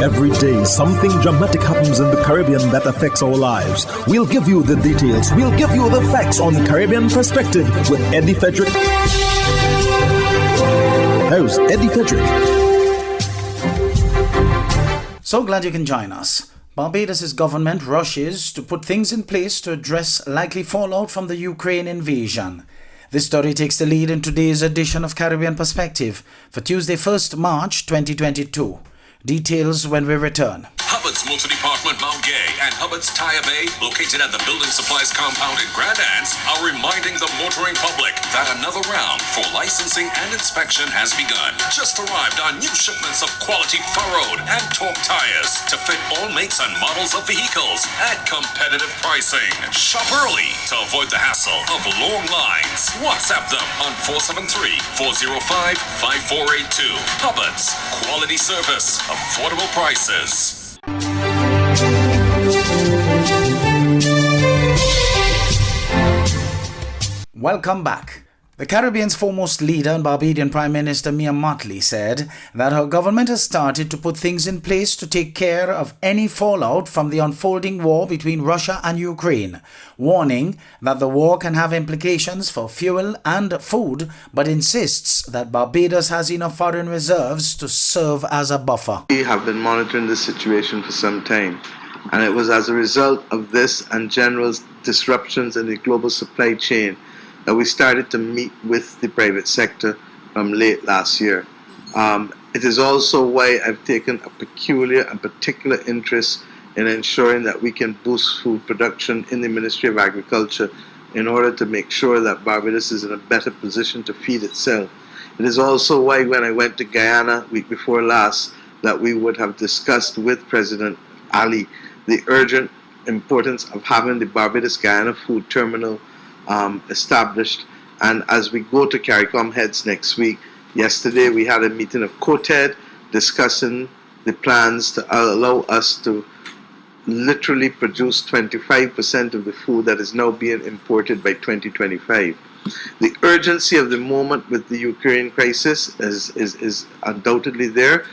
Every day, something dramatic happens in the Caribbean that affects our lives. We'll give you the details. We'll give you the facts on Caribbean Perspective with Eddie Frederick. How's Eddie Frederick? So glad you can join us. Barbados' government rushes to put things in place to address likely fallout from the Ukraine invasion. This story takes the lead in today's edition of Caribbean Perspective for Tuesday, 1st March 2022. Details when we return. Hubbard's Multi-Department Mount Gay and Hubbard's Tire Bay, located at the Building Supplies Compound in Grand Anse, are reminding the motoring public that another round for licensing and inspection has begun. Just arrived on new shipments of quality furrowed and torque tires to fit all makes and models of vehicles at competitive pricing. Shop early to avoid the hassle of long lines. WhatsApp them on 473-405-5482. Hubbard's, quality service, affordable prices. Welcome back. The Caribbean's foremost leader and Barbadian Prime Minister Mia Mottley said that her government has started to put things in place to take care of any fallout from the unfolding war between Russia and Ukraine, warning that the war can have implications for fuel and food, but insists that Barbados has enough foreign reserves to serve as a buffer. We have been monitoring this situation for some time, and it was as a result of this and general disruptions in the global supply chain that we started to meet with the private sector from late last year. It is also why I've taken a peculiar and particular interest in ensuring that we can boost food production in the Ministry of Agriculture in order to make sure that Barbados is in a better position to feed itself. It is also why when I went to Guyana week before last that we would have discussed with President Ali the urgent importance of having the Barbados Guyana Food Terminal established. And as we go to CARICOM heads next week, yesterday we had a meeting of COTED discussing the plans to allow us to literally produce 25% of the food that is now being imported by 2025. The urgency of the moment with the Ukraine crisis is undoubtedly there,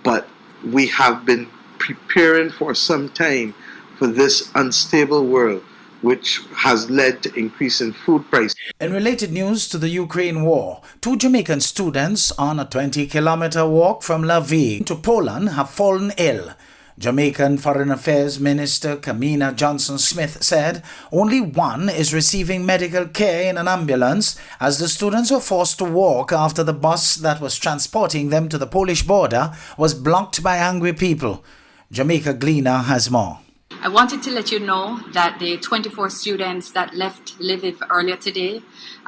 but we have been preparing for some time for this unstable world, which has led to increase in food prices. In related news to the Ukraine war, 2 Jamaican students on a 20-kilometer walk from Lviv to Poland have fallen ill. Jamaican Foreign Affairs Minister Kamina Johnson-Smith said only one is receiving medical care in an ambulance as the students were forced to walk after the bus that was transporting them to the Polish border was blocked by angry people. Jamaica Gleaner has more. I wanted to let you know that the 24 students that left Lviv earlier today,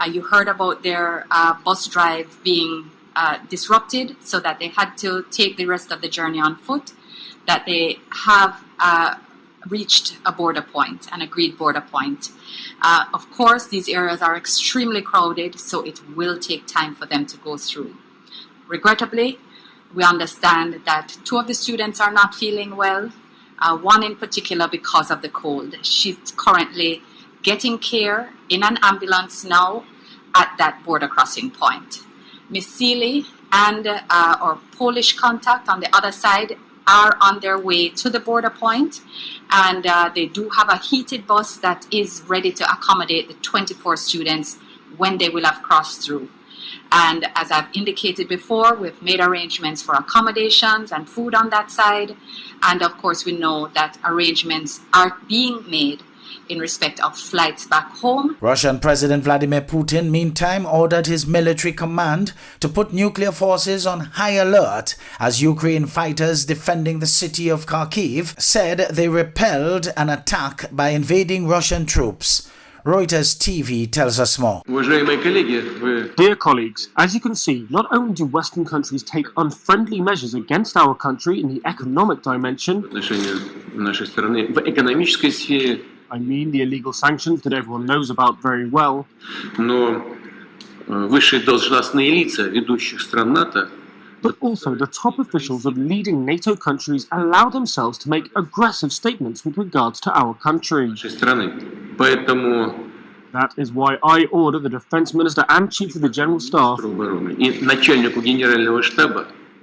you heard about their bus drive being disrupted so that they had to take the rest of the journey on foot, that they have reached a border point, an agreed border point. Of course, these areas are extremely crowded, so it will take time for them to go through. Regrettably, we understand that 2 of the students are not feeling well. One in particular because of the cold. She's currently getting care in an ambulance now at that border crossing point. Miss Seeley and our Polish contact on the other side are on their way to the border point, and they do have a heated bus that is ready to accommodate the 24 students when they will have crossed through. And as I've indicated before, we've made arrangements for accommodations and food on that side. And of course, we know that arrangements are being made in respect of flights back home. Russian President Vladimir Putin, meantime, ordered his military command to put nuclear forces on high alert as Ukraine fighters defending the city of Kharkiv said they repelled an attack by invading Russian troops. Reuters TV tells us more. Dear colleagues, as you can see, not only do Western countries take unfriendly measures against our country in the economic dimension, I mean the illegal sanctions that everyone knows about very well, but also the top officials of leading NATO countries allow themselves to make aggressive statements with regards to our country. That is why I order the Defense Minister and Chief of the General Staff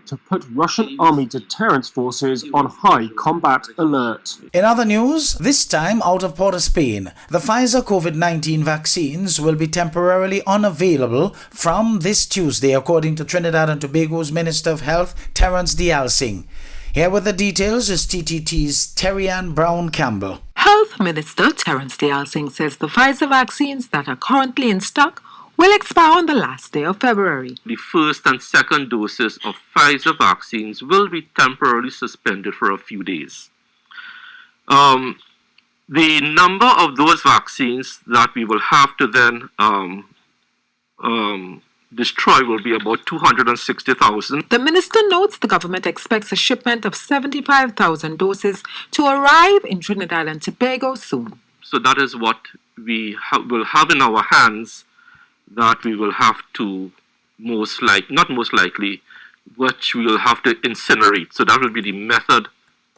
to put Russian army deterrence forces on high combat alert. In other news, this time out of Port of Spain, the Pfizer COVID-19 vaccines will be temporarily unavailable from this Tuesday, according to Trinidad and Tobago's Minister of Health, Terence D'Alsing. Here with the details is TTT's Terry-Ann Brown-Campbell. Health Minister Terence D'Alsing says the Pfizer vaccines that are currently in stock will expire on the last day of February. The first and second doses of Pfizer vaccines will be temporarily suspended for a few days. The number of those vaccines that we will have to then destroy will be about 260,000. The minister notes the government expects a shipment of 75,000 doses to arrive in Trinidad and Tobago soon. So that is what we will have in our hands that we will have to which we will have to incinerate. So that will be the method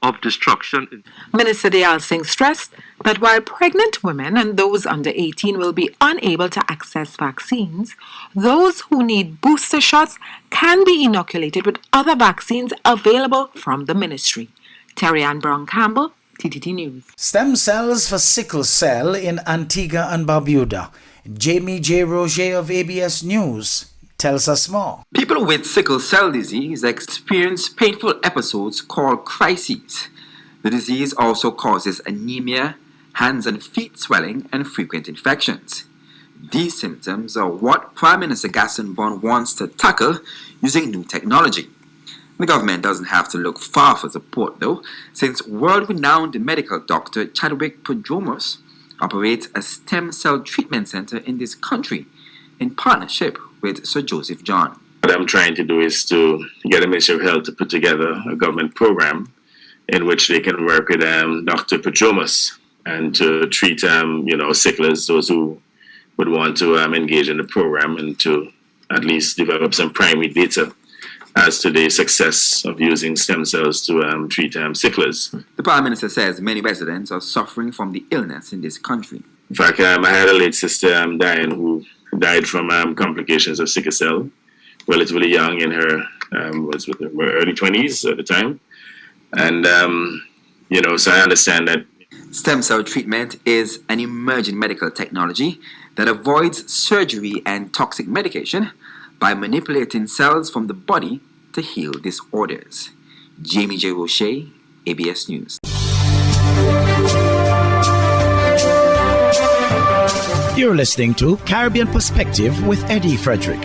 of destruction. Minister D'Alsing stressed that while pregnant women and those under 18 will be unable to access vaccines, those who need booster shots can be inoculated with other vaccines available from the ministry. Terry-Ann Brown-Campbell, TTT News. Stem cells for sickle cell in Antigua and Barbuda. Jamie J. Roger of ABS News tells us more. People with sickle cell disease experience painful episodes called crises. The disease also causes anemia, hands and feet swelling, and frequent infections. These symptoms are what Prime Minister Gaston Bond wants to tackle using new technology. The government doesn't have to look far for support though, since world-renowned medical doctor Chadwick Prodromos operates a stem cell treatment center in this country in partnership with Sir Joseph John. What I'm trying to do is to get the Ministry of Health to put together a government program in which they can work with Dr. Prodromos and to treat sicklers, those who would want to engage in the program, and to at least develop some primary data as to the success of using stem cells to treat sicklers. The Prime Minister says many residents are suffering from the illness in this country. In fact, I had a late sister, Diane, who died from complications of sickle cell, relatively young, in her early 20s at the time. And, so I understand that. Stem cell treatment is an emerging medical technology that avoids surgery and toxic medication by manipulating cells from the body to heal disorders. Jamie J. Rocher, ABS News. You're listening to Caribbean Perspective with Eddie Frederick.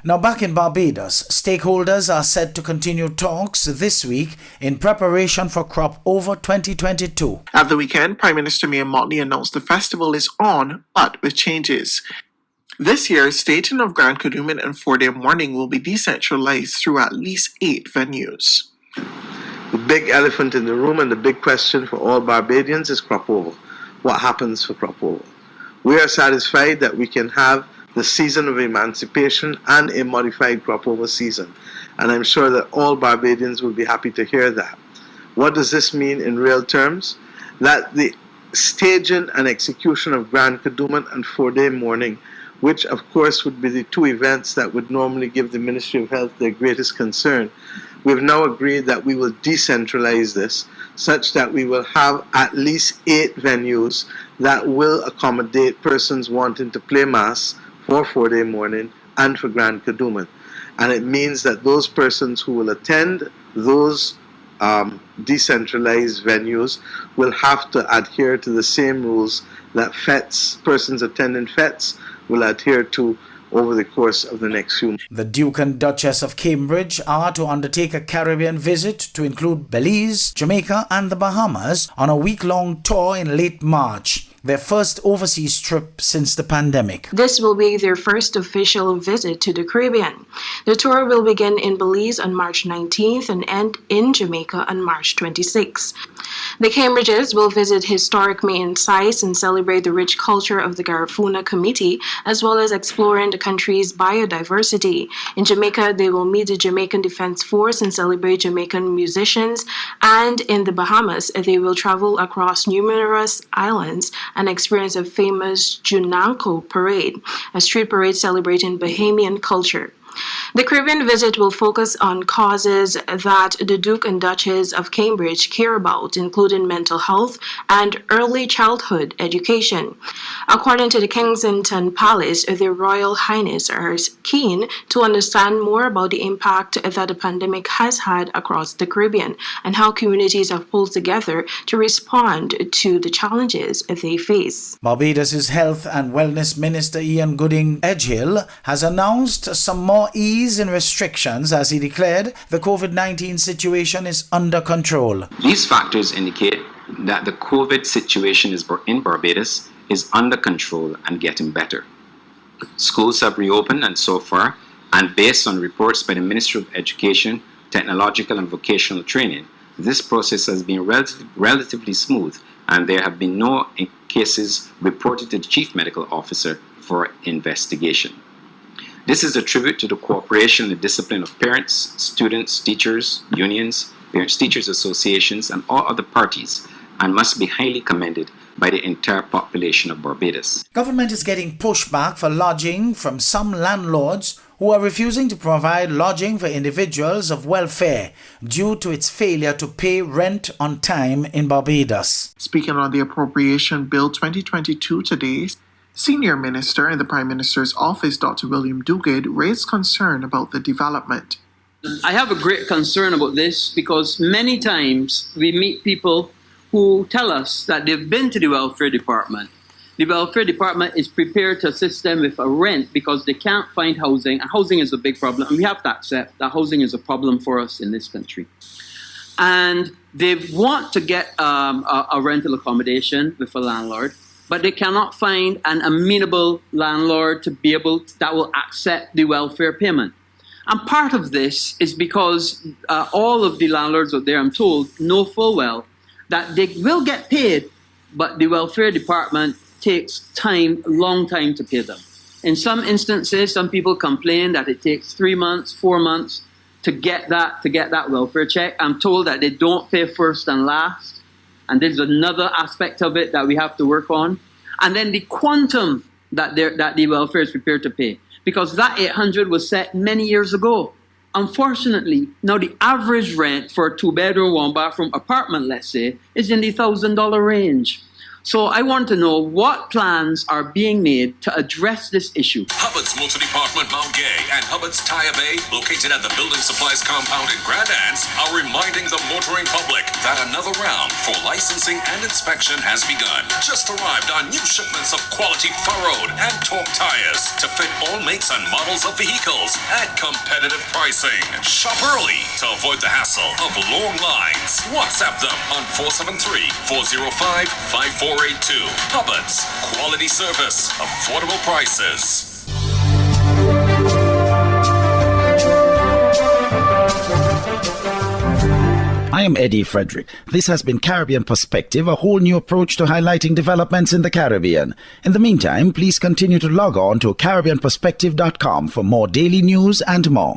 Now back in Barbados, stakeholders are set to continue talks this week in preparation for Crop Over 2022. At the weekend, Prime Minister Mia Mottley announced the festival is on, but with changes. This year, staging of Grand Kadooment and 4-day mourning will be decentralized through at least 8 venues. The big elephant in the room and the big question for all Barbadians is Crop Over. What happens for Crop Over? We are satisfied that we can have the season of emancipation and a modified Crop Over season, and I'm sure that all Barbadians will be happy to hear that. What does this mean in real terms? That the staging and execution of Grand Kadooment and 4-day mourning, which of course would be the 2 events that would normally give the Ministry of Health their greatest concern, we've now agreed that we will decentralize this such that we will have at least 8 venues that will accommodate persons wanting to play Mass for 4-day mourning and for Grand Kadooment. And it means that those persons who will attend those decentralized venues will have to adhere to the same rules that persons attending fetes will adhere to over the course of the next few months. The Duke and Duchess of Cambridge are to undertake a Caribbean visit to include Belize, Jamaica and the Bahamas on a week-long tour in late March, their first overseas trip since the pandemic. This will be their first official visit to the Caribbean. The tour will begin in Belize on March 19th and end in Jamaica on March 26th. The Cambridges will visit historic main sites and celebrate the rich culture of the Garifuna Committee, as well as exploring the country's biodiversity. In Jamaica, they will meet the Jamaican Defense Force and celebrate Jamaican musicians. And in the Bahamas, they will travel across numerous islands and experience a famous Junanko parade, a street parade celebrating Bahamian culture. The Caribbean visit will focus on causes that the Duke and Duchess of Cambridge care about, including mental health and early childhood education. According to the Kensington Palace, their Royal Highness are keen to understand more about the impact that the pandemic has had across the Caribbean and how communities have pulled together to respond to the challenges they face. Barbados' Health and Wellness Minister Ian Gooding Edgehill has announced some more ease in restrictions as he declared the COVID-19 situation is under control. These factors indicate that the COVID situation in Barbados is under control and getting better. Schools have reopened and so far, and based on reports by the Ministry of Education, Technological and Vocational Training, this process has been relatively smooth and there have been no cases reported to the Chief Medical Officer for investigation. This is a tribute to the cooperation and discipline of parents, students, teachers, unions, parents-teachers associations, and all other parties, and must be highly commended by the entire population of Barbados. Government is getting pushback for lodging from some landlords who are refusing to provide lodging for individuals of welfare due to its failure to pay rent on time in Barbados. Speaking on the Appropriation Bill 2022 today, Senior Minister in the Prime Minister's office, Dr. William Duguid, raised concern about the development. I have a great concern about this because many times we meet people who tell us that they've been to the welfare department. The welfare department is prepared to assist them with a rent because they can't find housing, and housing is a big problem, and we have to accept that housing is a problem for us in this country. And they want to get a rental accommodation with a landlord, but they cannot find an amenable landlord that will accept the welfare payment. And part of this is because all of the landlords out there, I'm told, know full well that they will get paid, but the welfare department takes long time to pay them. In some instances, some people complain that it takes 3 months, 4 months to get that welfare check. I'm told that they don't pay first and last. And there's another aspect of it that we have to work on. And then the quantum that the welfare is prepared to pay. Because that 800 was set many years ago. Unfortunately, now the average rent for a 2-bedroom, 1-bathroom apartment, let's say, is in the $1,000 range. So I want to know what plans are being made to address this issue. Hubbard's Motor Department Mount Gay and Hubbard's Tire Bay, located at the Building Supplies compound in Grand Anse, are reminding the motoring public that another round for licensing and inspection has begun. Just arrived on new shipments of quality furrowed and torque tires to fit all makes and models of vehicles at competitive pricing. Shop early to avoid the hassle of long lines. WhatsApp them on 473-405-5482. Hubbard's, quality service, affordable prices. I am Eddie Frederick. This has been Caribbean Perspective, a whole new approach to highlighting developments in the Caribbean. In the meantime, please continue to log on to CaribbeanPerspective.com for more daily news and more.